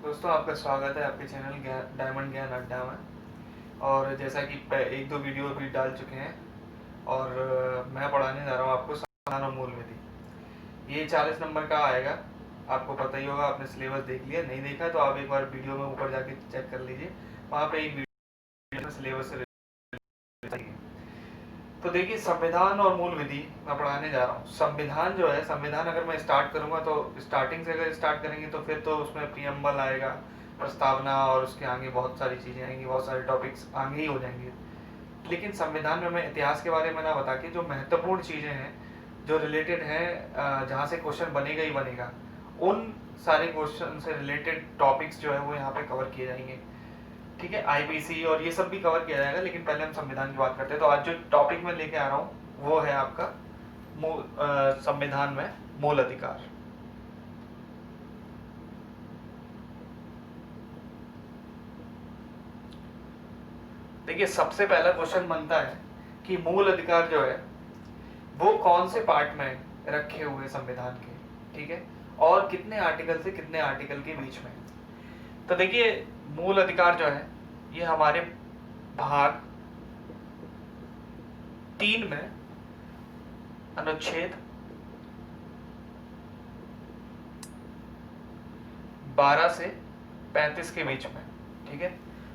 दोस्तों, आपका स्वागत है आपके चैनल डायमंड ज्ञान अड्डा में। और जैसा कि एक दो वीडियो भी डाल चुके हैं और मैं पढ़ाने जा रहा हूँ आपको संविधान और मूल विधि। ये 40 नंबर का आएगा। आपको पता ही होगा, आपने सिलेबस देख लिया, नहीं देखा तो आप एक बार वीडियो में ऊपर जाके चेक कर लीजिए, वहाँ पे एक वीडियो सिलेबस से रिलेटेड है। तो देखिए, संविधान और मूल विधि मैं पढ़ाने जा रहा हूँ। संविधान जो है, संविधान अगर मैं स्टार्ट करूंगा तो स्टार्टिंग से अगर स्टार्ट करेंगे तो फिर तो उसमें प्रियम्बल आएगा, प्रस्तावना, और उसके आगे बहुत सारी चीज़ें आएंगी, बहुत सारे टॉपिक्स आगे ही हो जाएंगे। लेकिन संविधान में मैं इतिहास के बारे में ना बता के जो महत्वपूर्ण चीज़ें हैं, जो रिलेटेड हैं, जहाँ से क्वेश्चन बनेगा ही बनेगा, उन सारे क्वेश्चन से रिलेटेड टॉपिक्स जो है वो यहाँ पे कवर किए जाएंगे। ठीक है, आईपीसी और ये सब भी कवर किया जाएगा, लेकिन पहले हम संविधान की बात करते हैं। तो आज जो टॉपिक मैं लेके आ रहा हूँ वो है आपका संविधान में मूल अधिकार। देखिए, सबसे पहला क्वेश्चन बनता है कि मूल अधिकार जो है वो कौन से पार्ट में रखे हुए संविधान के, ठीक है, और कितने आर्टिकल से कितने आर्टिकल के बीच में। तो देखिए, मूल अधिकार जो है ये हमारे भाग 3 में अनुच्छेद 12 से 35 के बीच में, ठीक है,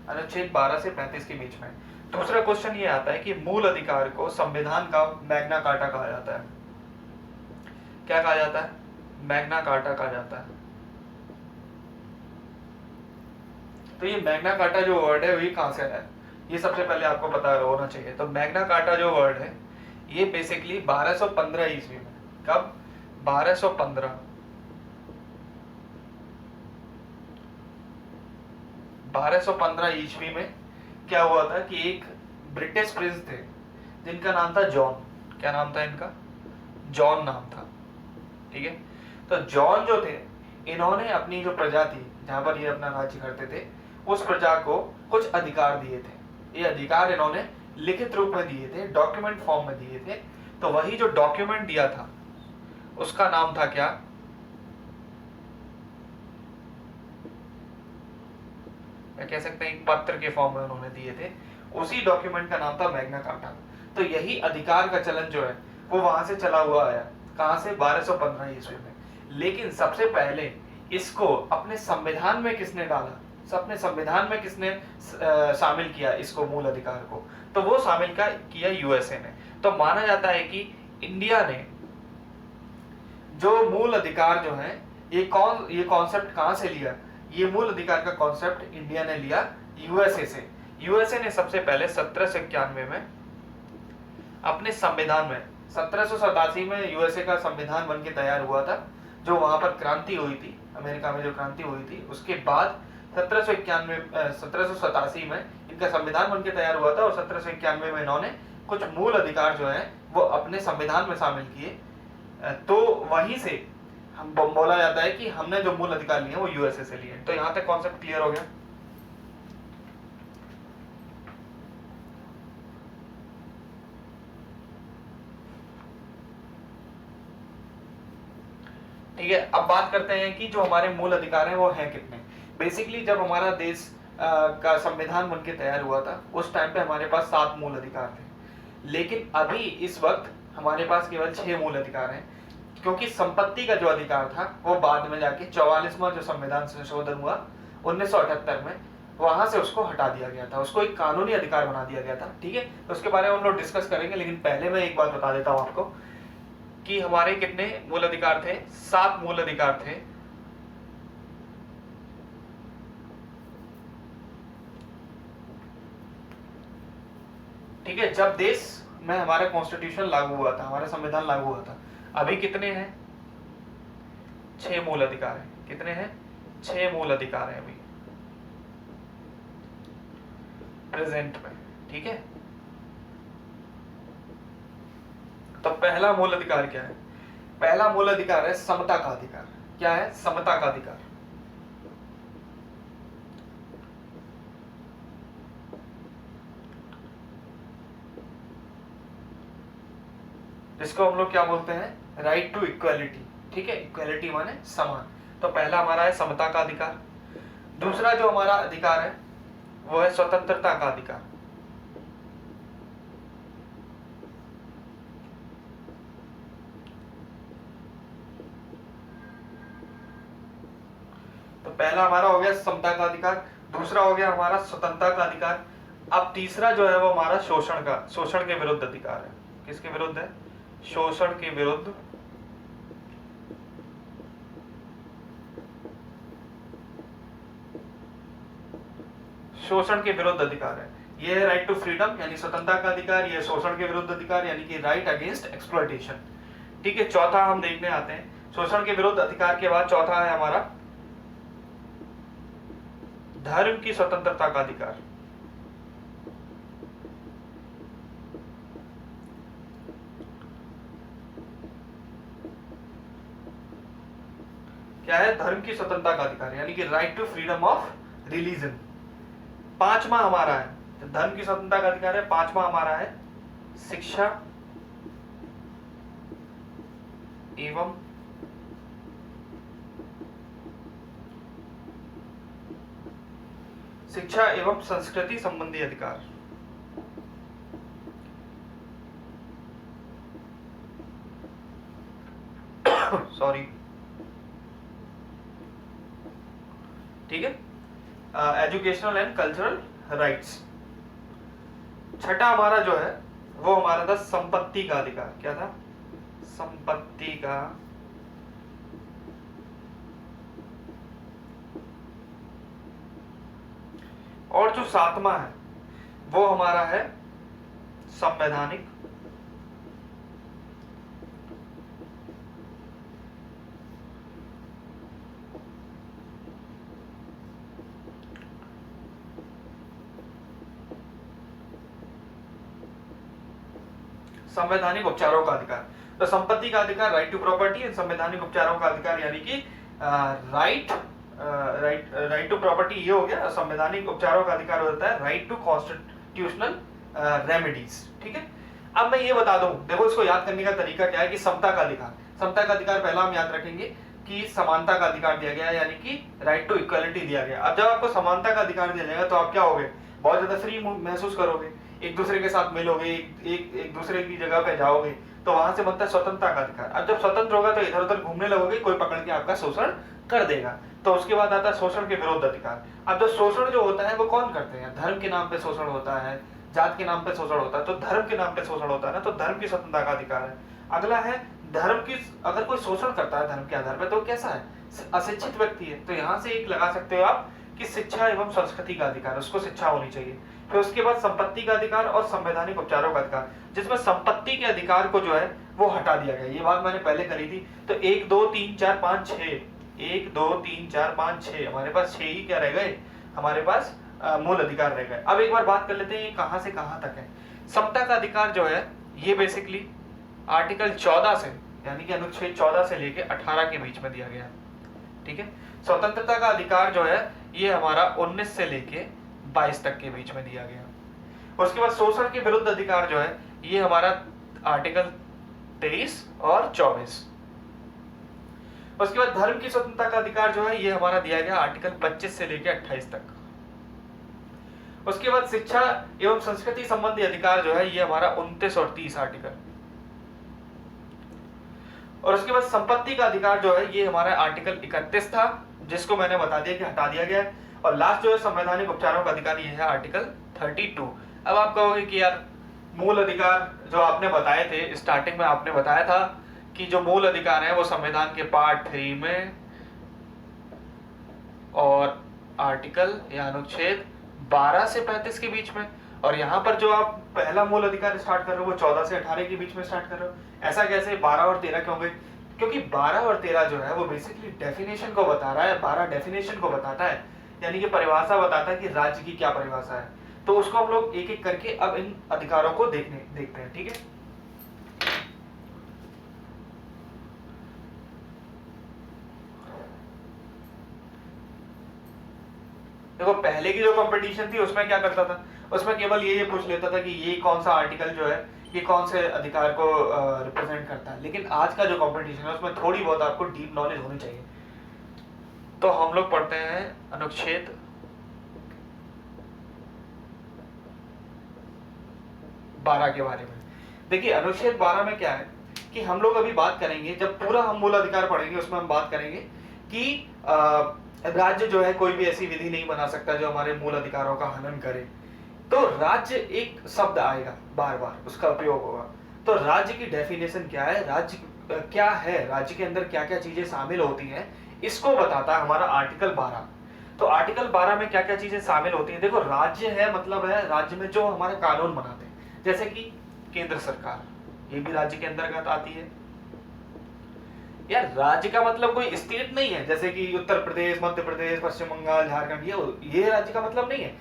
अनुच्छेद 12 से 35 के बीच में। दूसरा क्वेश्चन ये आता है कि मूल अधिकार को संविधान का मैग्ना कार्टा कहा जाता है। क्या कहा जाता है? मैग्ना कार्टा कहा जाता है। तो ये मैग्ना कार्टा जो वर्ड है ये कहां से आया है, ये सबसे पहले आपको पता होना चाहिए। तो मैग्ना कार्टा जो वर्ड है ये बेसिकली 1215 ईस्वी में, कब? 1215 ईस्वी में क्या हुआ था कि एक ब्रिटिश प्रिंस थे जिनका नाम था जॉन। क्या नाम था इनका? जॉन नाम था, ठीक है। तो जॉन जो थे, इन्होंने अपनी जो प्रजा थी जहां पर ये अपना राज्य करते थे, उस प्रजा को कुछ अधिकार दिए थे। ये अधिकार इन्होंने लिखित रूप में दिए थे, डॉक्यूमेंट फॉर्म में दिए थे। तो वही जो डॉक्यूमेंट दिया था उसका नाम था क्या? कह सकते हैं एक पत्र के फॉर्म में उन्होंने दिए थे। उसी डॉक्यूमेंट का नाम था मैग्ना कार्टा। तो यही अधिकार का चलन जो है वो वहां से चला हुआ आया। कहां से? 1215 ईस्वी में। लेकिन सबसे पहले इसको अपने संविधान में किसने डाला? अपने संविधान में किसने शामिल किया इसको, मूल अधिकार को? तो वो शामिल किया यूएसए ने। तो माना जाता है कि इंडिया ने जो मूल अधिकार जो है ये कॉन्सेप्ट कहां से लिया? ये मूल अधिकार का कॉन्सेप्ट इंडिया ने लिया यूएसए से। यूएसए ने सबसे पहले 1791 में अपने संविधान में, 1787 में यूएसए का संविधान बन के तैयार हुआ था। जो वहां पर क्रांति हुई थी, अमेरिका में जो क्रांति हुई थी, उसके बाद 1787 में इनका संविधान बन के तैयार हुआ था। और 1791 में इन्होंने कुछ मूल अधिकार जो है वो अपने संविधान में शामिल किए। तो वहीं से हम बोला जाता है कि हमने जो मूल अधिकार लिए वो यूएसए से लिए। तो यहां तक कॉन्सेप्ट क्लियर हो गया। ठीक है, अब बात करते हैं कि जो हमारे मूल अधिकार हैं वो हैं कितने। बेसिकली जब हमारा देश का संविधान बन के तैयार हुआ था उस टाइम पे हमारे पास 7 मूल अधिकार थे। लेकिन अभी इस वक्त हमारे पास केवल 6 मूल अधिकार हैं, क्योंकि संपत्ति का जो अधिकार था वो बाद में जाके 44वां जो संविधान संशोधन हुआ 1978 में, वहां से उसको हटा दिया गया था, उसको एक कानूनी अधिकार बना दिया गया था। ठीक है, तो उसके बारे में हम लोग डिस्कस करेंगे। लेकिन पहले मैं एक बात बता देता हूं आपको कि हमारे कितने मूल अधिकार थे? 7 मूल अधिकार थे। ठीक है, जब देश में हमारा कॉन्स्टिट्यूशन लागू हुआ था, हमारा संविधान लागू हुआ था। अभी कितने हैं? 6 मूल अधिकार हैं। कितने हैं? 6 मूल अधिकार हैं अभी प्रेजेंट में। ठीक है, तो पहला मूल अधिकार क्या है? पहला मूल अधिकार है समता का अधिकार। क्या है? समता का अधिकार। जिसको हम लोग क्या बोलते हैं? Right to equality. ठीक है, इक्वालिटी माने समान। तो पहला हमारा है समता का अधिकार। दूसरा जो हमारा अधिकार है वो है स्वतंत्रता का अधिकार। तो पहला हमारा हो गया समता का अधिकार, दूसरा हो गया हमारा स्वतंत्रता का अधिकार। अब तीसरा जो है वो हमारा शोषण के विरुद्ध अधिकार है। किसके विरुद्ध है? शोषण के विरुद्ध अधिकार है। ये है राइट टू फ्रीडम यानी स्वतंत्रता का अधिकार, ये शोषण के विरुद्ध अधिकार यानी कि राइट अगेंस्ट एक्सप्लॉयटेशन। ठीक है, चौथा हम देखने आते हैं। शोषण के विरुद्ध अधिकार के बाद चौथा है हमारा धर्म की स्वतंत्रता का अधिकार। क्या है? धर्म की स्वतंत्रता का अधिकार यानी कि right to freedom of religion. पांचवा हमारा है, तो धर्म की स्वतंत्रता का अधिकार है। पांचवा हमारा है शिक्षा एवं संस्कृति संबंधी अधिकार। सॉरी, ठीक है, एजुकेशनल एंड कल्चरल राइट्स। छठा हमारा जो है वो हमारा था संपत्ति का अधिकार। क्या था? संपत्ति का और जो सातवां है वो हमारा है संवैधानिक उपचारों का अधिकार। तो संपत्ति का अधिकार राइट टू प्रॉपर्टी एंड संवैधानिक उपचारों का अधिकार यानी कि राइट टू प्रॉपर्टी ये हो गया। संवैधानिक उपचारों का अधिकार होता है राइट टू कॉन्स्टिट्यूशनल रेमेडीज। ठीक है, अब मैं ये बता दूं, देखो इसको याद करने का तरीका क्या है कि समता का अधिकार पहला हम याद रखेंगे कि समानता का अधिकार दिया गया यानी कि राइट टू इक्वालिटी दिया गया। अब जब आपको समानता का अधिकार दिया जाएगा तो आप क्या होगे? बहुत ज्यादा फ्री महसूस करोगे, एक दूसरे के साथ मिलोगे, एक दूसरे की जगह पे जाओगे, तो वहां से बनता है स्वतंत्रता का अधिकार। अब जब स्वतंत्र होगा तो इधर उधर घूमने लगोगे, कोई पकड़ के आपका शोषण कर देगा। तो उसके बाद आता है शोषण के विरुद्ध अधिकार। अब जो शोषण जो होता है वो कौन करते हैं? धर्म के नाम पे शोषण होता है, जात के नाम पे शोषण होता है, तो धर्म के नाम पे शोषण होता है ना, तो धर्म की स्वतंत्रता का अधिकार है। अगला है धर्म की, अगर कोई शोषण करता है धर्म के आधार पर तो कैसा है? अशिक्षित व्यक्ति है। तो यहाँ से एक लगा सकते हो आप कि शिक्षा एवं संस्कृति का अधिकार, उसको शिक्षा होनी चाहिए। फिर उसके बाद संपत्ति का अधिकार और संवैधानिक उपचारों का अधिकार, जिसमें संपत्ति के अधिकार को जो है वो हटा दिया गया। ये बात मैंने पहले करी थी। तो 1 2 3 4 5 6 1 2 3 4 5 6 हमारे पास 6 ही क्या रह गए? हमारे पास मूल अधिकार रह गए। अब एक बार बात कर लेते हैं ये कहां से कहां तक है। समता का अधिकार जो है ये बेसिकली आर्टिकल 14 से यानी कि अनुच्छेद 14 से लेके 18 के बीच में दिया गया। ठीक है, स्वतंत्रता का अधिकार जो है ये हमारा 19 से लेके 22 तक के बीच में दिया गया। उसके बाद शोषण के विरुद्ध अधिकार जो है ये हमारा आर्टिकल 23 और 24। उसके बाद धर्म की स्वतंत्रता का अधिकार जो है ये हमारा दिया गया आर्टिकल 25 से लेकर 28 तक। उसके बाद शिक्षा एवं संस्कृति संबंधी अधिकार जो है ये हमारा 29 और 30 आर्टिकल। और उसके बाद संपत्ति का अधिकार जो है ये हमारा आर्टिकल 31 था, जिसको मैंने बता दिया कि हटा दिया गया है। और लास्ट जो है संवैधानिक उपचारों का अधिकार ये है आर्टिकल 32। अब आप कहोगे कि यार मूल अधिकार जो आपने बताए थे स्टार्टिंग में, आपने बताया था कि जो मूल अधिकार है वो संविधान के पार्ट 3 में और आर्टिकल या अनुच्छेद 12 से 35 के बीच में, और यहाँ पर जो आप पहला मूल अधिकार स्टार्ट कर रहे हो वो 14 से 18 के बीच में स्टार्ट कर रहे हो। ऐसा कैसे 12 और 13 क्यों गए? क्योंकि 12 और 13 जो है वो बेसिकली डेफिनेशन को बता रहा है। 12 डेफिनेशन को बताता है यानी कि परिभाषा बताता है कि राज्य की क्या परिभाषा है। तो उसको हम लोग एक एक करके अब इन अधिकारों को देखते हैं। ठीक है, देखो पहले की जो कंपटीशन थी उसमें क्या करता था, उसमें केवल ये पूछ लेता था कि ये कौन सा आर्टिकल जो है ये कौन से अधिकार को रिप्रेजेंट करता है। लेकिन आज का जो कंपटीशन है उसमें थोड़ी बहुत आपको डीप नॉलेज होनी चाहिए। तो हम लोग पढ़ते हैं अनुच्छेद 12 के बारे में। देखिए अनुच्छेद 12 में क्या है कि हम लोग अभी बात करेंगे, जब पूरा हम मूल अधिकार पढ़ेंगे उसमें हम बात करेंगे कि राज्य जो है कोई भी ऐसी विधि नहीं बना सकता जो हमारे मूल अधिकारों का हनन करे। तो राज्य एक शब्द आएगा, बार बार उसका उपयोग होगा। तो राज्य की डेफिनेशन क्या है, राज्य क्या है, राज्य के अंदर क्या क्या चीजें शामिल होती हैं, इसको बताता है हमारा आर्टिकल 12। तो आर्टिकल 12 में क्या क्या चीजें शामिल होती हैं। देखो राज्य है मतलब है राज्य में जो हमारे कानून बनाते हैं, जैसे कि केंद्र सरकार, ये भी राज्य के अंतर्गत आती है। यार राज्य का मतलब कोई स्टेट नहीं है, जैसे कि उत्तर प्रदेश, मध्य प्रदेश, पश्चिम बंगाल, झारखंड, ये राज्य का मतलब नहीं है,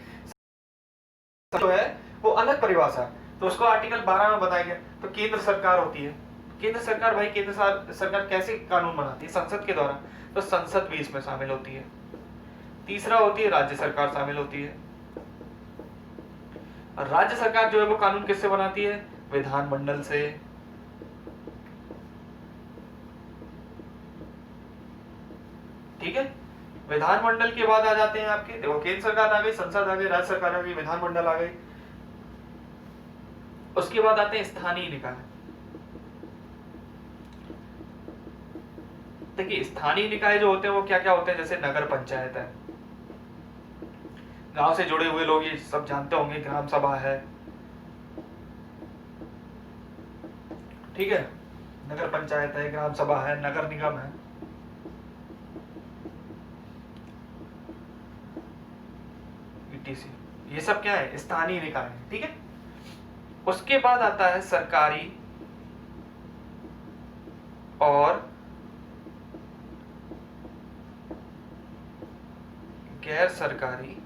जो है वो अलग परिभाषा है। तो उसको आर्टिकल 12 में बताया गया। तो केंद्र सरकार होती है, केंद्र सरकार भाई केंद्र सरकार कैसे कानून बनाती है, संसद के द्वारा। तो संसद भी इसमें शामिल होती है। तीसरा होती है राज्य सरकार शामिल होती है। और राज्य सरकार जो है वो कानून किससे बनाती है, विधानमंडल से। ठीक है, विधानमंडल के बाद आ जाते हैं आपके, देखो केंद्र सरकार आ गई, संसद आ गई, राज्य सरकार आ गई, विधानमंडल आ गई। उसके बाद आते हैं स्थानीय निकाय। देखिए स्थानीय निकाय जो होते हैं वो क्या क्या होते हैं, जैसे नगर पंचायत है, गांव से जुड़े हुए लोग ये सब जानते होंगे, ग्राम सभा है। ठीक है, नगर पंचायत है, ग्राम सभा है, नगर निगम है। ये सब क्या है, स्थानीय निकाय है। ठीक है, उसके बाद आता है सरकारी और गैर सरकारी,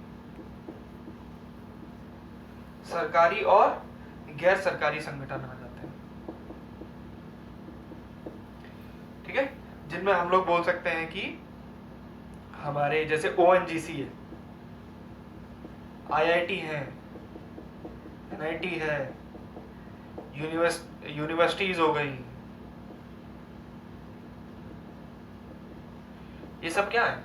सरकारी और गैर सरकारी संगठन आ जाते हैं। ठीक है, जिनमें हम लोग बोल सकते हैं कि हमारे जैसे ओएनजीसी है, आईआईटी है, एनआईटी है, यूनिवर्सिटीज हो गई, ये सब क्या है,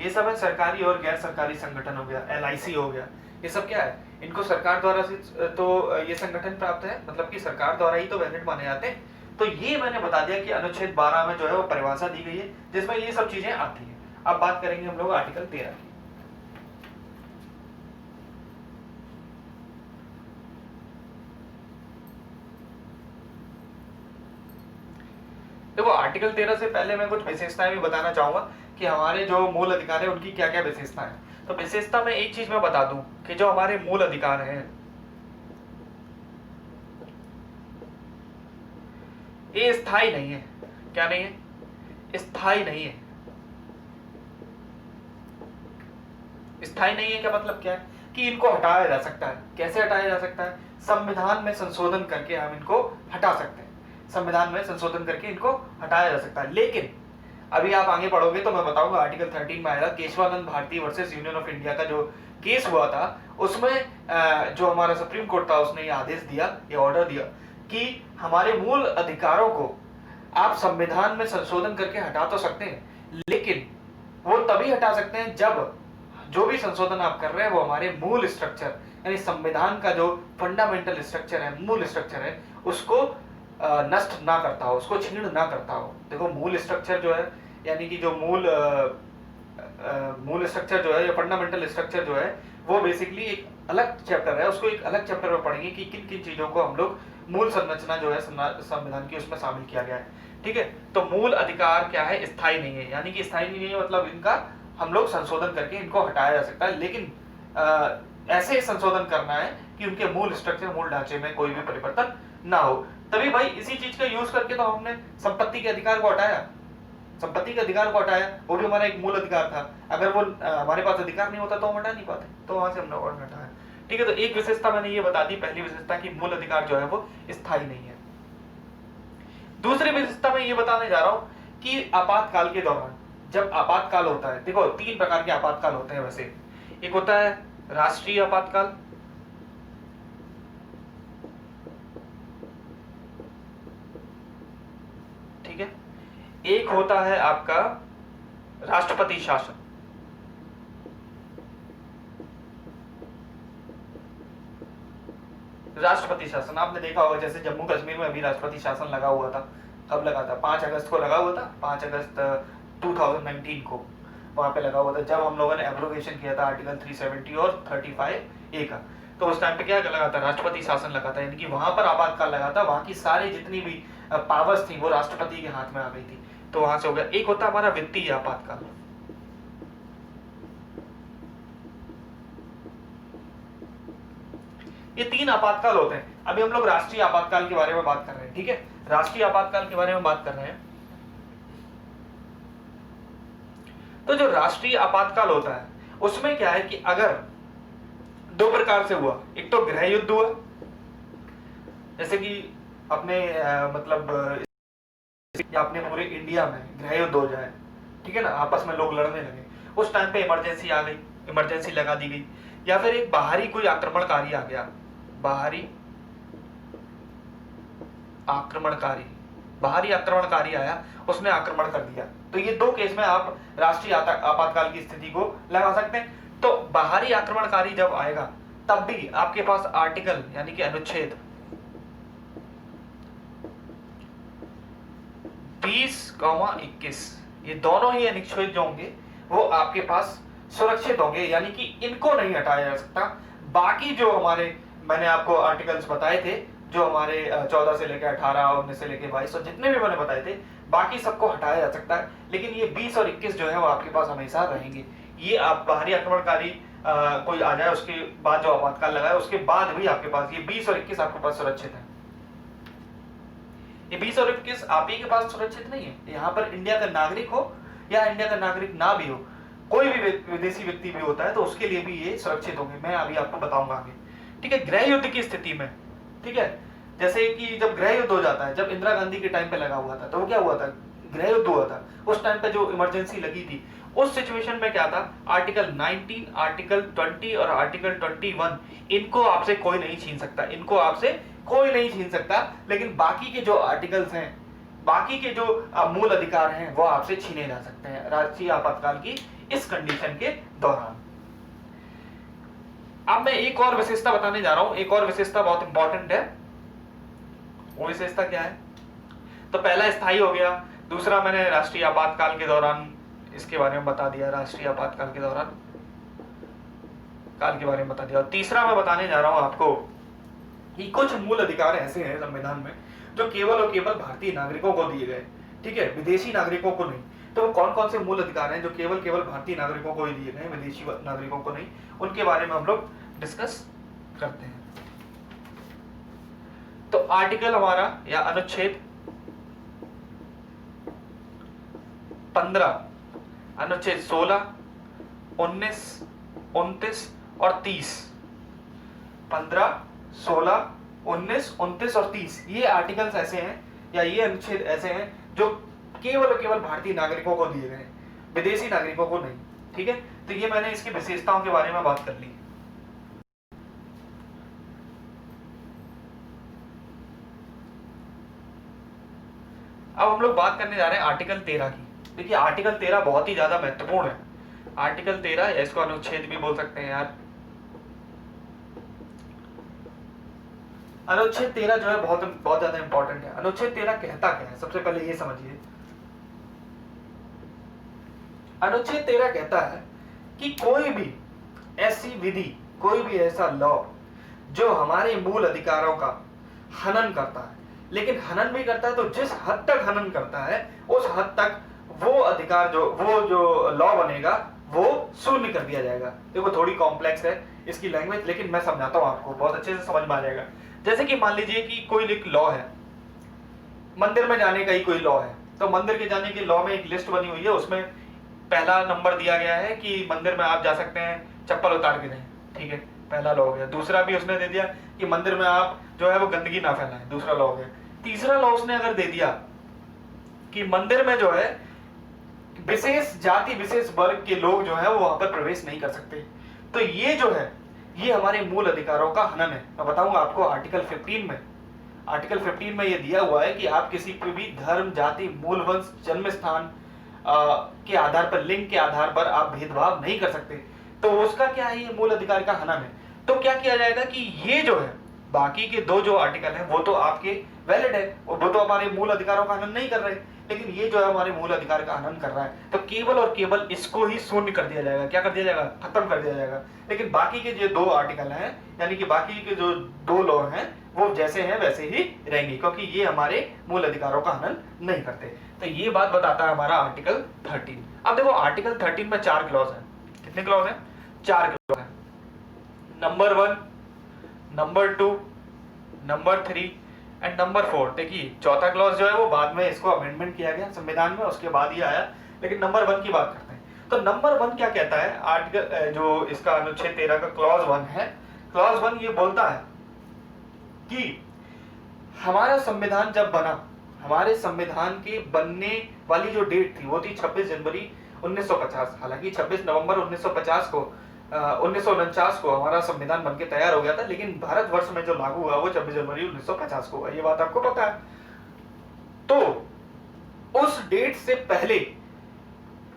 ये सब है सरकारी और गैर सरकारी संगठन हो गया, एलआईसी हो गया। ये सब क्या है, इनको सरकार द्वारा से तो ये संगठन प्राप्त है, मतलब कि सरकार द्वारा ही तो वैलिड माने जाते हैं। तो ये मैंने बता दिया कि अनुच्छेद 12 में जो है वो परिभाषा दी गई है जिसमें ये सब चीजें आती हैं। अब बात करेंगे हम लोग आर्टिकल 13 की। देखो आर्टिकल 13 से पहले मैं कुछ विशेषताएं भी बताना चाहूंगा कि हमारे जो मूल अधिकार है उनकी क्या क्या विशेषताएं हैं। तो विशेषता में एक चीज मैं बता दूं कि जो हमारे मूल अधिकार हैं ये स्थायी नहीं है। क्या नहीं है, स्थायी नहीं है। स्थायी नहीं है का मतलब क्या है कि इनको हटाया जा सकता है। कैसे हटाया जा सकता है, संविधान में संशोधन करके हम इनको हटा सकते हैं। संविधान में संशोधन करके इनको हटाया जा सकता है। लेकिन अभी आप आगे पढ़ोगे तो मैं बताऊंगा आर्टिकल 13 में आएगा, Keshavananda Bharati versus Union of India का जो केस हुआ था उसमें जो हमारा सुप्रीम कोर्ट था उसने ये आदेश दिया, ये ऑर्डर दिया कि हमारे मूल अधिकारों को आप संविधान में संशोधन करके हटा तो सकते हैं, लेकिन वो तभी हटा सकते हैं जब जो भी संशोधन आप कर रहे हैं वो हमारे मूल स्ट्रक्चर यानी संविधान का जो फंडामेंटल स्ट्रक्चर है, मूल स्ट्रक्चर है, उसको नष्ट ना करता हो, उसको छीण ना करता हो। देखो मूल स्ट्रक्चर जो है यानी कि जो मूल स्ट्रक्चर जो है या फंडामेंटल स्ट्रक्चर जो है वो बेसिकली एक अलग चैप्टर है, उसको एक अलग चैप्टर में पढ़ेंगे कि किन किन चीजों को हम लोग मूल संरचना जो है संविधान की उसमें शामिल किया गया है। ठीक है, तो मूल अधिकार क्या है, स्थायी नहीं है, यानी कि स्थायी नहीं है मतलब इनका हम लोग संशोधन करके इनको हटाया जा सकता है, लेकिन ऐसे संशोधन करना है कि उनके मूल स्ट्रक्चर, मूल ढांचे में कोई भी परिवर्तन ना हो। तभी भाई इसी चीज का यूज करके तो हमने संपत्ति के अधिकार को हटाया, संपत्ति के अधिकार को हटाया, वो भी हमारा एक मूल अधिकार था। अगर वो हमारे पास अधिकार नहीं होता तो हम हटा नहीं पाते, तो वहां से हमने और हटाया। ठीक है, तो एक विशेषता मैंने ये बता दी, पहली विशेषता कि मूल अधिकार जो है वो स्थायी नहीं है। दूसरी विशेषता मैं ये बताने जा रहा हूं कि आपातकाल के दौरान जब आपातकाल होता है, देखो 3 प्रकार के आपातकाल होते हैं वैसे। एक होता है राष्ट्रीय आपातकाल, ठीक है, एक होता है आपका राष्ट्रपति शासन। राष्ट्रपति शासन आपने देखा होगा, जैसे जम्मू कश्मीर में अभी राष्ट्रपति शासन लगा हुआ था। कब लगा था? 5 अगस्त को लगा हुआ था, 5 अगस्त 2019 को वहां पे लगा हुआ था, जब हम लोगों ने एब्रोगेशन किया था आर्टिकल 370 और 35A का। तो उस टाइम पे क्या लगा था? राष्ट्रपति शासन लगा था, यानी कि वहां पर आपातकाल लगा था, वहां की सारी जितनी भी पावर्स थी वो राष्ट्रपति के हाथ में आ गई थी। तो वहां से हो गया। एक होता हमारा वित्तीय आपातकाल, ये 3 आपातकाल होते हैं। अभी हम लोग राष्ट्रीय आपातकाल के बारे में बात कर रहे हैं, ठीक है, राष्ट्रीय आपातकाल के बारे में बात कर रहे हैं। तो जो राष्ट्रीय आपातकाल होता है उसमें क्या है कि अगर 2 प्रकार से हुआ, एक तो गृह युद्ध हुआ, जैसे कि अपने मतलब अपने पूरे इंडिया में गृह युद्ध हो जाए, ठीक है ना, आपस में लोग लड़ने लगे, उस टाइम पे इमरजेंसी आ गई, इमरजेंसी लगा दी गई। या फिर एक बाहरी कोई आक्रमणकारी आ गया, बाहरी आक्रमणकारी आया, उसने आक्रमण कर दिया। तो ये 2 केस में आप राष्ट्रीय आपातकाल की स्थिति को लगा सकते हैं। तो बाहरी आक्रमणकारी जब आएगा तब भी आपके पास आर्टिकल यानी कि अनुच्छेद 20-21 ये दोनों ही अनुच्छेद जो होंगे वो आपके पास सुरक्षित होंगे, यानी कि इनको नहीं हटाया जा सकता। बाकी जो हमारे मैंने आपको आर्टिकल्स बताए थे, जो हमारे 14 से लेकर 18, 19 से लेकर 22 और जितने भी मैंने बताए थे, बाकी सबको हटाया जा सकता है, लेकिन ये 20 और 21 जो है वो आपके पास हमेशा रहेंगे। ये आप बाहरी आक्रमणकारी कोई आ जाए उसके बाद जो आपातकाल लगाए उसके बाद भी आपके पास ये 20 और 21 आपके पास सुरक्षित है। ये 20 और 21 आप ही के पास सुरक्षित नहीं है, यहाँ पर इंडिया का नागरिक हो या इंडिया का नागरिक ना भी हो, कोई भी विदेशी व्यक्ति भी होता है तो उसके लिए भी ये सुरक्षित होंगे। मैं अभी आपको बताऊंगा आगे, ठीक है। गृह युद्ध की स्थिति में, ठीक है, जैसे कि जब गृह युद्ध हो जाता है, जब इंदिरा गांधी के टाइम पे लगा हुआ था, तो वो क्या हुआ था? गृह युद्ध हुआ था। उस टाइम पे जो इमरजेंसी लगी थी, उस सिचुएशन में क्या था? आर्टिकल 19, आर्टिकल 20 और आर्टिकल 21 इनको आपसे कोई नहीं छीन सकता, इनको आपसे कोई नहीं छीन सकता, लेकिन बाकी के जो आर्टिकल्स हैं, बाकी के जो मूल अधिकार हैं वो आपसे छीने जा सकते हैं राष्ट्रीय आपातकाल की इस कंडीशन के दौरान। अब मैं एक और विशेषता बताने जा रहा हूं, एक और विशेषता बहुत इंपॉर्टेंट है। वो विशेषता क्या है? तो पहला स्थायी हो गया, दूसरा मैंने राष्ट्रीय आपातकाल के दौरान इसके बारे में बता दिया, राष्ट्रीय आपातकाल के दौरान काल के बारे में बता दिया, और तीसरा मैं बताने जा रहा हूं आपको कि कुछ मूल अधिकार ऐसे हैं संविधान में जो केवल और केवल भारतीय नागरिकों को दिए गए, ठीक है, विदेशी नागरिकों को नहीं। तो वो कौन कौन से मूल अधिकार हैं जो केवल केवल भारतीय नागरिकों को ही दिए गए, विदेशी नागरिकों को नहीं, उनके बारे में हम लोग डिस्कस करते हैं। तो आर्टिकल हमारा या अनुच्छेद 15, अनुच्छेद 16, 19, 29 और 30, 15, 16, 19, 29 और 30 ये आर्टिकल्स ऐसे हैं या ये अनुच्छेद ऐसे हैं जो केवल और केवल भारतीय नागरिकों को दिए गए, विदेशी नागरिकों को नहीं, ठीक है। तो ये मैंने इसकी विशेषताओं के बारे में बात कर ली। अब हम लोग बात करने जा रहे हैं आर्टिकल 13 की। देखिए आर्टिकल 13 बहुत ही ज्यादा महत्वपूर्ण है। आर्टिकल 13 इसको अनुच्छेद भी बोल सकते हैं यार। अनुच्छेद 13 जो है बहुत ज्यादा इंपॉर्टेंट है। अनुच्छेद 13 कहता क्या है, सबसे पहले ये समझिए। अनुच्छेद 13 कहता है कि कोई भी ऐसी विधि, कोई भी ऐसा लॉ जो हमारे मूल अधिकारों का हनन करता है, लेकिन हनन भी करता है तो जिस हद तक हनन करता है उस हद तक वो अधिकार वो जो लॉ बनेगा वो शून्य कर दिया जाएगा। देखो थोड़ी कॉम्प्लेक्स है इसकी लैंग्वेज, लेकिन मैं समझाता हूं आपको, बहुत अच्छे से समझ में आ जाएगा। जैसे कि मान लीजिए कि कोई एक लॉ है, मंदिर में जाने का ही कोई लॉ है, तो मंदिर के जाने के लॉ में एक लिस्ट बनी हुई है, उसमें पहला नंबर दिया गया है कि मंदिर में आप जा सकते हैं चप्पल उतार के नहीं, ठीक है, पहला लॉ हो गया। दूसरा भी उसने दे दिया कि मंदिर में आप जो है वो गंदगी ना फैलाएं, दूसरा लॉ हो गया। तीसरा लॉ उसने अगर दे दिया कि मंदिर में जो है विशेष जाति विशेष वर्ग के लोग जो है वो वहां पर प्रवेश नहीं कर सकते, तो ये जो है ये हमारे मूल अधिकारों का हनन है। मैं बताऊंगा आपको आर्टिकल 15 में, आर्टिकल 15 में ये दिया हुआ है कि आप किसी को भी धर्म, जाति, मूल वंश, जन्म स्थान के आधार पर, लिंग के आधार पर आप भेदभाव नहीं कर सकते। तो उसका क्या है, ये मूल अधिकार का हनन है। तो क्या किया जाएगा कि ये जो है बाकी के दो जो आर्टिकल हैं वो तो आपके वैलिड है, वो तो हमारे मूल अधिकारों का हनन नहीं कर रहे, लेकिन ये जो है हमारे मूल अधिकार का हनन कर रहा है, तो केवल और केवल इसको ही शून्य कर दिया जाएगा। क्या कर दिया जाएगा? खत्म कर दिया जाएगा। लेकिन बाकी के जो दो आर्टिकल हैं, यानी कि बाकी के जो दो लॉ हैं, वो जैसे हैं वैसे ही रहेंगे, क्योंकि ये हमारे मूल अधिकारों का हनन नहीं करते। तो ये बात बताता है हमारा आर्टिकल 13। अब देखो आर्टिकल 13 में 4 क्लॉज हैं। कितने क्लॉज हैं? 4 क्लॉज हैं। Number 1, number 2, number 3 and number 4। देखिए चौथा क्लॉज जो है वो बाद में इसको अमेंडमेंट किया गया संविधान में, उसके बाद ही आया, लेकिन नंबर 1 की बात करते हैं। तो नंबर 1 क्या कहता है? आर्टिकल जो इसका अनुच्छेद 13 का क्लॉज 1 है, क्लॉज 1 ये बोलता है कि हमारा संविधान जब बना, हमारे संविधान के बनने वाली जो डेट थी वो थी 26 जनवरी 1950। हालांकि 26 नवंबर 1950 को 1949 को हमारा संविधान बनके तैयार हो गया था, लेकिन भारतवर्ष में जो लागू हुआ वो 26 जनवरी 1950 को हुआ। ये बात आपको पता है। तो उस डेट से पहले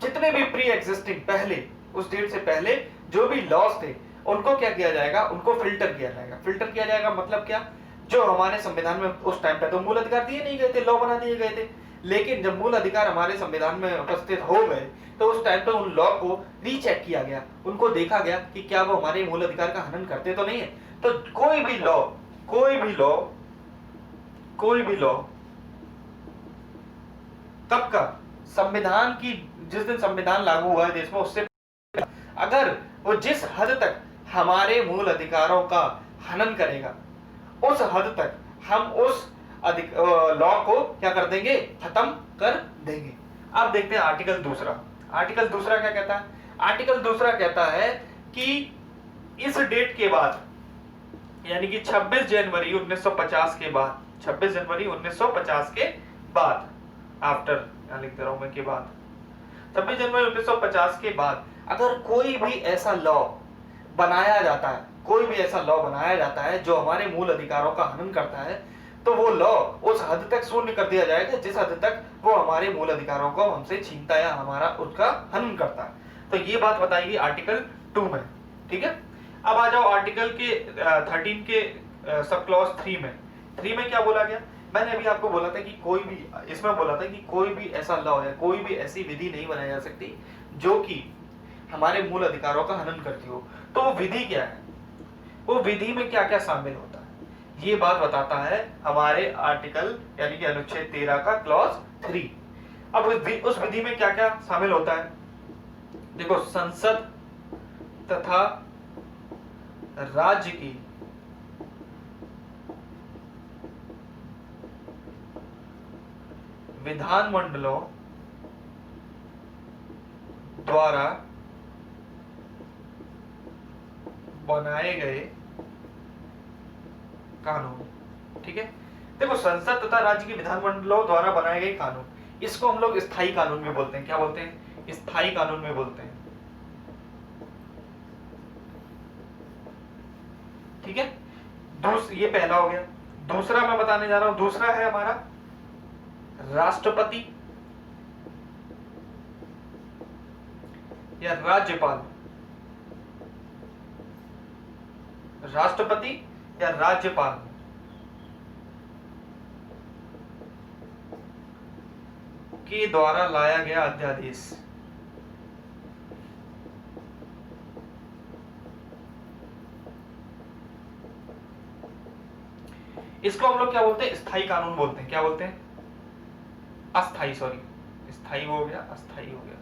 जितने भी प्री एग्जिस्टिंग, पहले उस डेट से पहले जो भी लॉज थे उनको क्या किया जाएगा? उनको फिल्टर किया जाएगा। फिल्टर किया जाएगा मतलब क्या? जो हमारे संविधान में उस टाइम पे तो मूल अधिकार दिए नहीं गए थे, लॉ बना दिए गए थे, लेकिन जब मूल अधिकार हमारे संविधान में उपस्थित हो गए तो उस टाइम पे उन लॉ को रीचेक किया गया, उनको देखा गया कि क्या वो हमारे मूल अधिकार का हनन करते तो नहीं है। तो कोई भी लॉ तब का संविधान की, जिस दिन संविधान लागू हुआ है देश में, उससे अगर वो जिस हद तक हमारे मूल अधिकारों का हनन करेगा, उस हद तक हम उस लॉ को क्या कर देंगे? खत्म कर देंगे। अब देखते हैं आर्टिकल दूसरा। आर्टिकल दूसरा क्या कहता है? आर्टिकल दूसरा कहता है कि इस डेट के बाद, यानी कि 26 जनवरी 1950 के बाद, 26 जनवरी 1950 के बाद, आफ्टर यहां लिख दे रहा हूं मैं, के बाद 26 जनवरी 1950 के बाद अगर कोई भी ऐसा लॉ बनाया जाता है, कोई भी ऐसा लॉ बनाया जाता है जो हमारे मूल अधिकारों का हनन करता है, तो वो लॉ उस हद तक शून्य कर दिया जाएगा जिस हद तक वो हमारे मूल अधिकारों को हमसे छीनता है या हमारा उसका हनन करता है। तो ये बात बताएगी आर्टिकल 2 में। ठीक है, अब आ जाओ आर्टिकल के 13 के सब क्लॉज 3 में। 3 में क्या बोला गया? मैंने अभी आपको बोला था कि कोई भी, इसमें बोला था कि कोई भी ऐसा लॉ है, कोई भी ऐसी विधि नहीं बनाई जा सकती जो कि हमारे मूल अधिकारों का हनन करती हो। तो वो विधि क्या है? वो विधि में क्या क्या शामिल होता है, ये बात बताता है हमारे आर्टिकल यानी कि अनुच्छेद 13 का क्लॉज 3। अब उस विधि में क्या क्या शामिल होता है? देखो, संसद तथा राज्य की विधानमंडलों द्वारा बनाए गए कानून। ठीक है, देखो, संसद तथा राज्य के विधानमंडलों द्वारा बनाए गए कानून, इसको हम लोग स्थायी कानून भी बोलते हैं। क्या बोलते हैं? स्थायी कानून में बोलते हैं। ठीक है, ये पहला हो गया। दूसरा मैं बताने जा रहा हूं, दूसरा है हमारा राष्ट्रपति या राज्यपाल। राष्ट्रपति या राज्यपाल के द्वारा लाया गया अध्यादेश। इसको हम लोग क्या बोलते हैं? स्थायी कानून बोलते हैं। क्या बोलते हैं? अस्थाई, सॉरी, स्थायी हो गया, अस्थाई हो गया,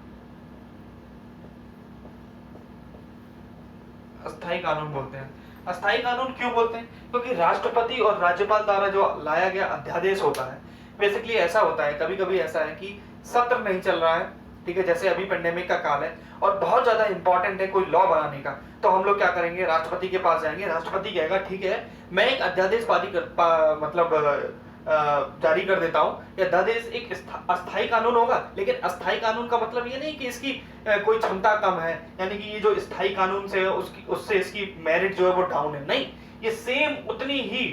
अस्थाई कानून बोलते हैं। अस्थाई कानून क्यों बोलते हैं? क्योंकि राष्ट्रपति और राज्यपाल द्वारा जो लाया गया अध्यादेश होता है, बेसिकली ऐसा होता है, कभी कभी ऐसा है कि सत्र नहीं चल रहा है, ठीक है, जैसे अभी पेंडेमिक का काल है और बहुत ज्यादा इंपॉर्टेंट है कोई लॉ बनाने का, तो हम लोग क्या करेंगे? राष्ट्रपति के पास जाएंगे। राष्ट्रपति कहेगा ठीक है, मैं एक अध्यादेश जारी कर देता हूँ। यह अध्यादेश एक अस्थायी कानून होगा, लेकिन अस्थायी कानून का मतलब ये नहीं कि इसकी कोई क्षमता कम है, यानी कि ये जो स्थायी कानून से उससे इसकी मेरिट जो है वो डाउन है। नहीं, ये सेम उतनी ही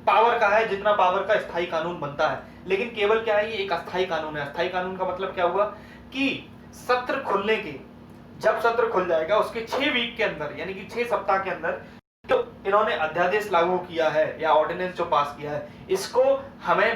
पावर का है जितना पावर का स्थायी कानून बनता है, लेकिन केवल क्या है? ये एक अस्थायी कानून है। अस्थायी कानून का मतलब क्या हुआ कि सत्र खुलने के, जब सत्र खुल जाएगा उसके 6 वीक के अंदर, यानी कि 6 सप्ताह के अंदर तो इन्होंने अध्यादेश लागू किया है या ऑर्डिनेंस जो पास किया है, इसको हमें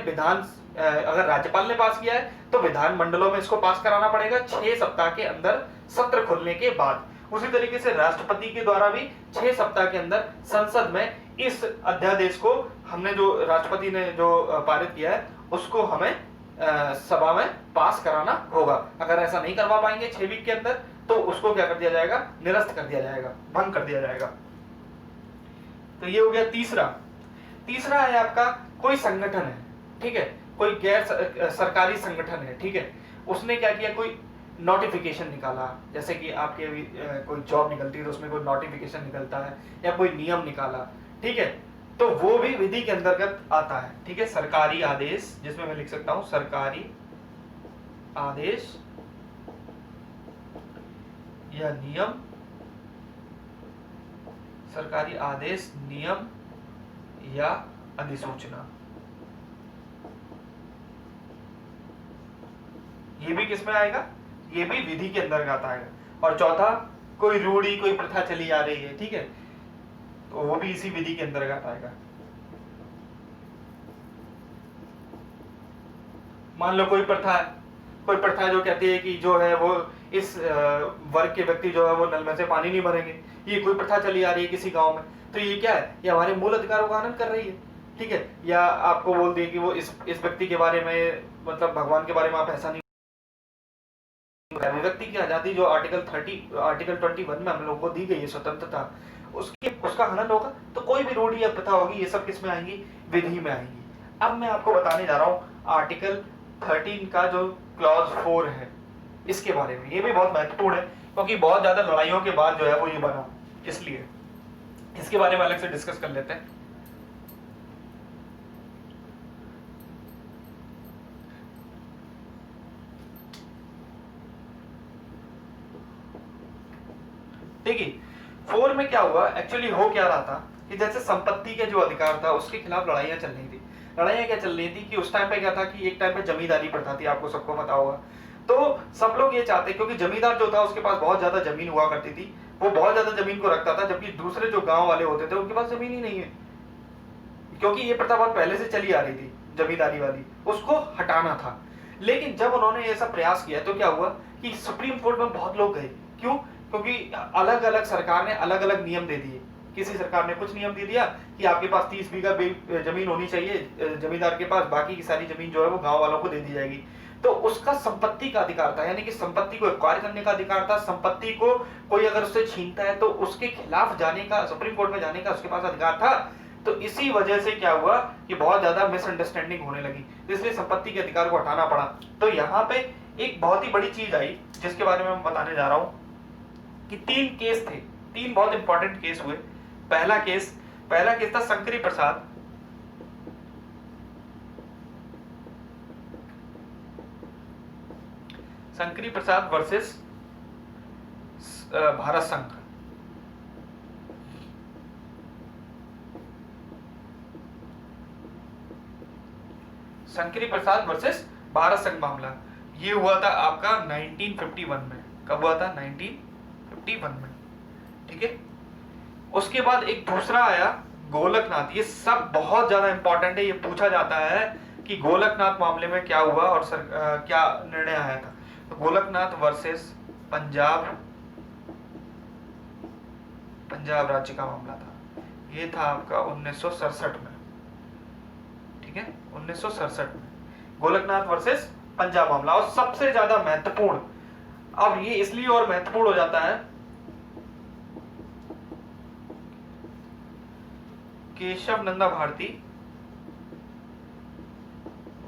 अगर राज्यपाल ने पास किया है तो विधान मंडलों में इसको पास कराना पड़ेगा 6 सप्ताह के अंदर, सत्र खुलने के बाद। उसी तरीके से राष्ट्रपति के द्वारा भी 6 सप्ताह के अंदर संसद में इस अध्यादेश को, हमने जो राष्ट्रपति ने जो पारित किया है उसको हमें सभा में पास कराना होगा। अगर ऐसा नहीं करवा पाएंगे 6 वीक के अंदर तो उसको क्या कर दिया जाएगा, निरस्त कर दिया जाएगा, भंग कर दिया जाएगा। तो ये हो गया तीसरा है आपका कोई संगठन है, ठीक है, कोई गैर सरकारी संगठन है, ठीक है, उसने क्या किया, कोई नोटिफिकेशन निकाला, जैसे कि आपके कोई जॉब निकलती है तो उसमें कोई नोटिफिकेशन निकलता है या कोई नियम निकाला, ठीक है, तो वो भी विधि के अंतर्गत आता है, ठीक है। सरकारी आदेश, जिसमें मैं लिख सकता हूं सरकारी आदेश या नियम, सरकारी आदेश, नियम या अधिसूचना, ये भी किस में आएगा, ये भी विधि के अंतर्गत आएगा। और चौथा, कोई रूढ़ी, कोई प्रथा चली आ रही है, ठीक है, तो वो भी इसी विधि के अंतर्गत आएगा। मान लो कोई प्रथा जो कहती है कि जो है वो इस वर्ग के व्यक्ति जो है वो नल में से पानी नहीं भरेंगे, ये कोई प्रथा चली आ रही है किसी गांव में, तो ये क्या है, ये हमारे मूल अधिकारों का हनन कर रही है, ठीक है। या आपको बोल दिए कि वो इस व्यक्ति के बारे में, मतलब भगवान के बारे में आप ऐसा नहीं, व्यक्ति की आजादी जो आर्टिकल 21 में हम लोगों को दी गई है स्वतंत्रता, उसका हनन होगा। तो कोई भी रूढ़ी या प्रथा होगी, ये सब किस में आएंगी, विधि में आएंगी। अब मैं आपको बताने जा रहा हूं आर्टिकल 13 का जो क्लॉज 4 है, इसके बारे में। ये भी बहुत महत्वपूर्ण है क्योंकि बहुत ज्यादा लड़ाइयों के बाद जो है वो ये बना, इसलिए इसके बारे में अलग से डिस्कस कर लेते हैं। देखिए 4 में क्या हुआ, एक्चुअली हो क्या रहा था कि जैसे संपत्ति के जो अधिकार था उसके खिलाफ लड़ाइयां चल रही थी। लड़ाइयां क्या चल रही थी कि उस टाइम पे क्या था कि एक टाइम पे जमींदारी प्रथा थी, आपको सबको पता होगा। तो सब लोग ये चाहते, क्योंकि जमींदार जो था उसके पास बहुत ज्यादा जमीन हुआ करती थी, वो बहुत ज्यादा जमीन को रखता था, जबकि दूसरे जो गांव वाले होते थे उनके पास जमीन ही नहीं है, क्योंकि ये प्रथा बहुत पहले से चली आ रही थी जमींदारी वाली, उसको हटाना था। लेकिन जब उन्होंने ये सब प्रयास किया तो क्या हुआ कि सुप्रीम कोर्ट में बहुत लोग गए। क्यों? क्योंकि अलग अलग सरकार ने अलग अलग नियम दे दिए। किसी सरकार ने कुछ नियम दे दिया कि आपके पास 30 बीघा जमीन होनी चाहिए जमींदार के पास, बाकी की सारी जमीन जो है वो गांव वालों को दे दी जाएगी। तो उसका संपत्ति का अधिकार था, यानी कि संपत्ति को एक्वायर करने का अधिकार था। संपत्ति को कोई अगर उससे छीनता है तो उसके खिलाफ जाने का, सुप्रीम कोर्ट में जाने का उसके पास अधिकार था। तो इसी वजह से क्या हुआ कि बहुत ज्यादा मिसअंडरस्टैंडिंग होने लगी, इसलिए संपत्ति के अधिकार को हटाना पड़ा। तो यहाँ पे एक बहुत ही बड़ी चीज आई जिसके बारे में मैं बताने जा रहा हूं कि 3 केस थे, 3 बहुत इंपॉर्टेंट केस हुए। पहला केस था शंकरी प्रसाद, शंकरी प्रसाद वर्सेस भारत संघ। शंकरी प्रसाद वर्सेस भारत संघ मामला ये हुआ था आपका 1951 में। कब हुआ था? 1951 में, ठीक है। उसके बाद एक दूसरा आया गोलकनाथ। ये सब बहुत ज्यादा इंपॉर्टेंट है, ये पूछा जाता है कि गोलकनाथ मामले में क्या हुआ और क्या निर्णय आया था। तो गोलकनाथ वर्सेस पंजाब राज्य का मामला था। ये था आपका 1967 में, ठीक है, 1967 में गोलकनाथ वर्सेस पंजाब मामला। और सबसे ज्यादा महत्वपूर्ण, अब ये इसलिए और महत्वपूर्ण हो जाता है, केशव नंदा भारती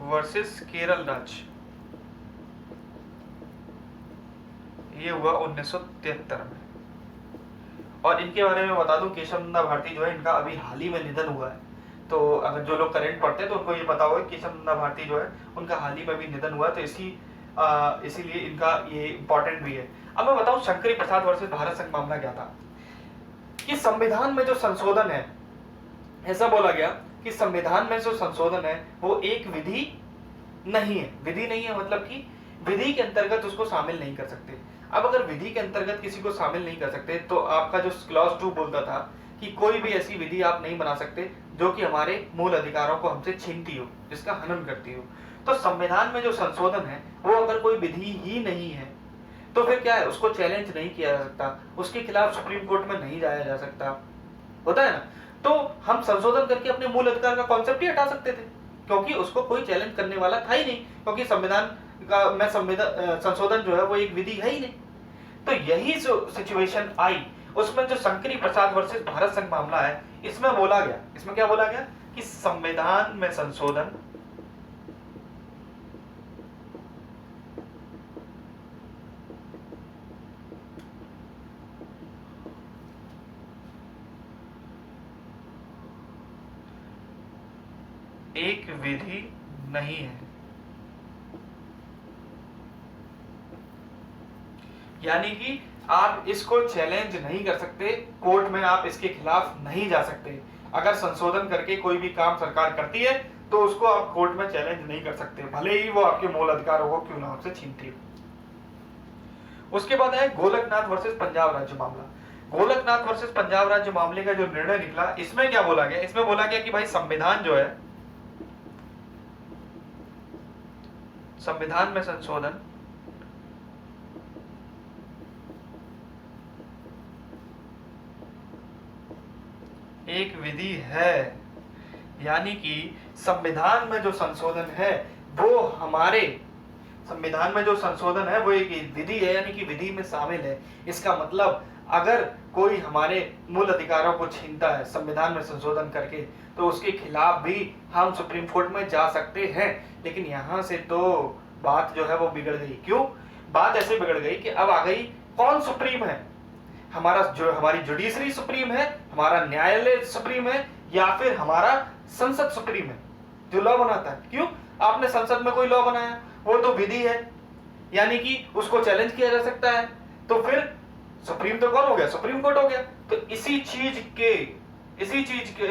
वर्सेस केरल राज्य। ये हुआ 1973 में। और इनके बारे में बता दूं, केशव नंदा भारती जो है इनका अभी हाल ही में निधन हुआ है। तो अगर जो लोग करंट पढ़ते हैं तो उनको ये पता होगा केशव नंदा भारती जो है उनका हाल ही में भी निधन हुआ है। तो इसीलिए इनका ये इंपॉर्टेंट भी है। अब मैं बताऊं शंकरी प्रसाद वर्सेस भारत संघ मामला क्या था कि संविधान में जो संशोधन है, ऐसा बोला गया कि संविधान में जो संशोधन है वो एक विधि नहीं है। विधि नहीं है मतलब कि विधि के अंतर्गत उसको शामिल नहीं कर सकते। अब अगर विधि के अंतर्गत किसी को शामिल नहीं कर सकते तो आपका जो क्लॉज 2 बोलता था कि कि कोई भी ऐसी विधि आप नहीं बना सकते जो कि हमारे मूल अधिकारों को हमसे छीनती हो, जिसका हनन करती हो। तो संविधान में जो संशोधन है वो अगर कोई विधि ही नहीं है तो फिर क्या है, उसको चैलेंज नहीं किया जा सकता, उसके खिलाफ सुप्रीम कोर्ट में नहीं जाया जा सकता, होता है ना। तो हम संशोधन करके अपने मूल अधिकार का कॉन्सेप्ट ही हटा सकते थे, क्योंकि उसको कोई चैलेंज करने वाला था ही नहीं, क्योंकि संविधान का में संशोधन जो है वो एक विधि है ही नहीं। तो यही जो सिचुएशन आई, उसमें जो शंकरी प्रसाद वर्सेस भारत संघ मामला है, इसमें बोला गया, इसमें क्या बोला गया कि संविधान में संशोधन एक विधि नहीं है, यानी कि आप इसको चैलेंज नहीं कर सकते, कोर्ट में आप इसके खिलाफ नहीं जा सकते। अगर संशोधन करके कोई भी काम सरकार करती है तो उसको आप कोर्ट में चैलेंज नहीं कर सकते, भले ही वो आपके मूल अधिकारों को क्यों ना आपसे छीनती हो। उसके बाद है गोलकनाथ वर्सेस पंजाब राज्य मामला। गोलकनाथ वर्सेस पंजाब राज्य मामले का जो निर्णय निकला, इसमें क्या बोला गया, इसमें बोला गया कि भाई संविधान जो है, संविधान में संशोधन एक विधि है, यानी कि संविधान में जो संशोधन है वो हमारे संविधान में जो संशोधन है वो एक विधि है, यानी कि विधि में शामिल है। इसका मतलब अगर कोई हमारे मूल अधिकारों को छीनता है संविधान में संशोधन करके, तो उसके खिलाफ भी हम सुप्रीम कोर्ट में जा सकते हैं। लेकिन यहाँ से तो बात जो है वो बिगड़ गई। क्यों बात ऐसे बिगड़ गई कि अब आ गई कौन सुप्रीम है, हमारा जो हमारी जुडिशरी सुप्रीम है, हमारा न्यायालय सुप्रीम है, या फिर हमारा संसद सुप्रीम है जो लॉ बनाता है। क्यों, आपने संसद में कोई लॉ बनाया, वो तो विधि है, यानी कि उसको चैलेंज किया जा सकता है, तो फिर सुप्रीम तो कौन हो गया, सुप्रीम कोर्ट हो गया। तो इसी चीज के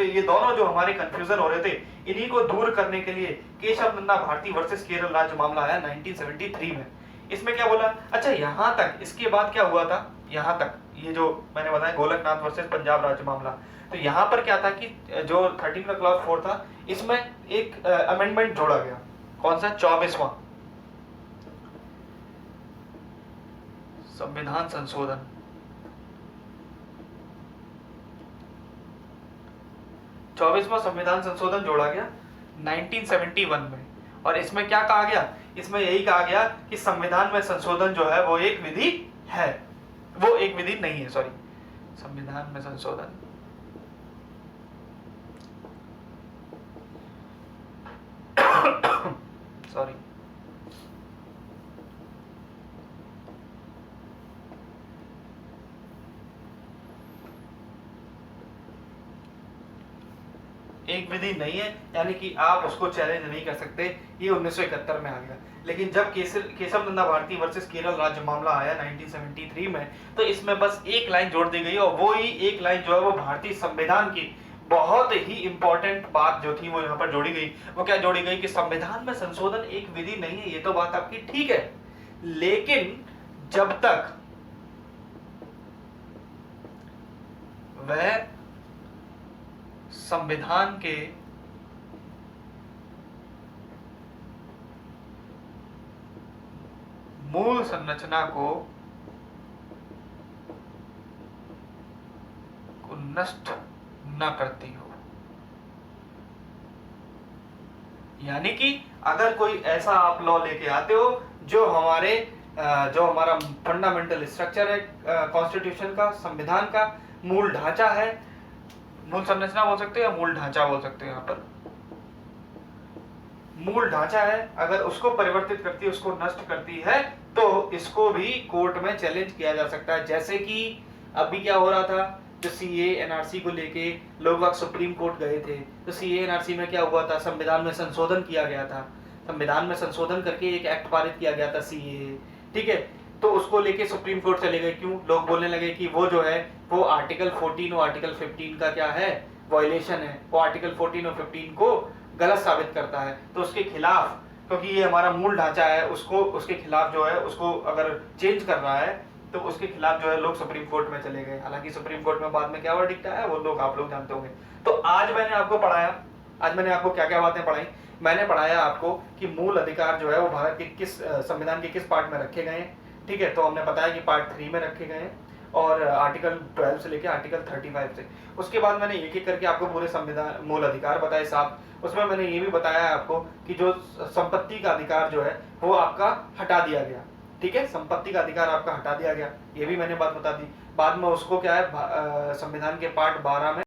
ये दोनों जो हमारे कंफ्यूजन हो रहे थे, इन्हीं को दूर करने के लिए केशव नंदा भारती वर्सेस केरल राज्य मामला आया 1973 में। इसमें क्या बोला, अच्छा यहां तक, इसके बाद क्या हुआ था, यहां तक ये जो मैंने बताया गोलकनाथ वर्सेस पंजाब राज्य मामला, तो यहां पर क्या था कि जो 13 का क्लॉज 4 था, इसमें एक अमेंडमेंट जोड़ा गया। कौन सा, 24वां संविधान संशोधन। 24वां संविधान संशोधन जोड़ा गया 1971 में, और इसमें क्या कहा गया, इसमें यही कहा गया कि संविधान में संशोधन जो है वो एक विधि है, वो एक विधि नहीं है, सॉरी, संविधान में संशोधन सॉरी एक विधि नहीं है, यानी कि आप उसको चैलेंज नहीं कर सकते। ये 1971 में आ गया। लेकिन जब केशव नंदा भारती वर्सेस केरल राज्य मामला आया 1973 में, तो इसमें बस एक लाइन जोड़ दी गई, और वो ही एक लाइन जो है वो भारतीय संविधान की बहुत ही इंपॉर्टेंट बात जो थी वो यहाँ पर जोड़ी गई। वो क्या जोड़ी गई कि संविधान में संशोधन एक विधि नहीं है। ये तो बात आपकी ठीक है, लेकिन जब तक वह संविधान के मूल संरचना को नष्ट न करती हो, यानी कि अगर कोई ऐसा आप लॉ लेके आते हो जो हमारा फंडामेंटल स्ट्रक्चर है कॉन्स्टिट्यूशन का, संविधान का मूल ढांचा है, मूल संरचना बोल सकते हैं या मूल ढांचा बोल सकते हैं, यहाँ पर मूल ढांचा है, अगर उसको परिवर्तित करती है, उसको नष्ट करती है, तो इसको भी कोर्ट में चैलेंज किया जा सकता है। जैसे कि अभी क्या हो रहा था, जो सीए एनआरसी को लेके लोग वक्त सुप्रीम कोर्ट गए थे, तो सीए एनआरसी में क्या हुआ था, संविधान में संशोधन किया गया था, संविधान में संशोधन करके एक एक्ट पारित किया गया था सीए, ठीक है। तो उसको लेके सुप्रीम कोर्ट चले गए। क्यों, लोग बोलने लगे कि वो जो है वो आर्टिकल 14 और आर्टिकल 15 का क्या है, वायलेशन है, वो आर्टिकल 14 और 15 को गलत साबित करता है, तो उसके खिलाफ, क्योंकि ये हमारा मूल ढांचा है, उसको उसके खिलाफ जो है उसको अगर चेंज कर रहा है, तो उसके खिलाफ जो है लोग सुप्रीम कोर्ट में चले गए। हालांकि सुप्रीम कोर्ट में बाद में क्या वर्डिक्ट आया वो लोग आप लोग जानते होंगे। तो आज मैंने आपको पढ़ाया, आज मैंने आपको क्या क्या बातें पढ़ाई। मैंने पढ़ाया आपको कि मूल अधिकार जो है वो भारत के किस संविधान के किस पार्ट में रखे गए हैं। ठीक है, तो हमने बताया कि पार्ट 3 में रखे गए हैं और आर्टिकल 12 से लेकर आर्टिकल 35 से। उसके बाद मैंने एक एक करके आपको पूरे संविधान मूल अधिकार बताए साहब। उसमें मैंने ये भी बताया आपको कि जो संपत्ति का अधिकार जो है वो आपका हटा दिया गया। ठीक है, संपत्ति का अधिकार आपका हटा दिया गया, ये भी मैंने बात बता दी। बाद में उसको क्या है संविधान के पार्ट 12 में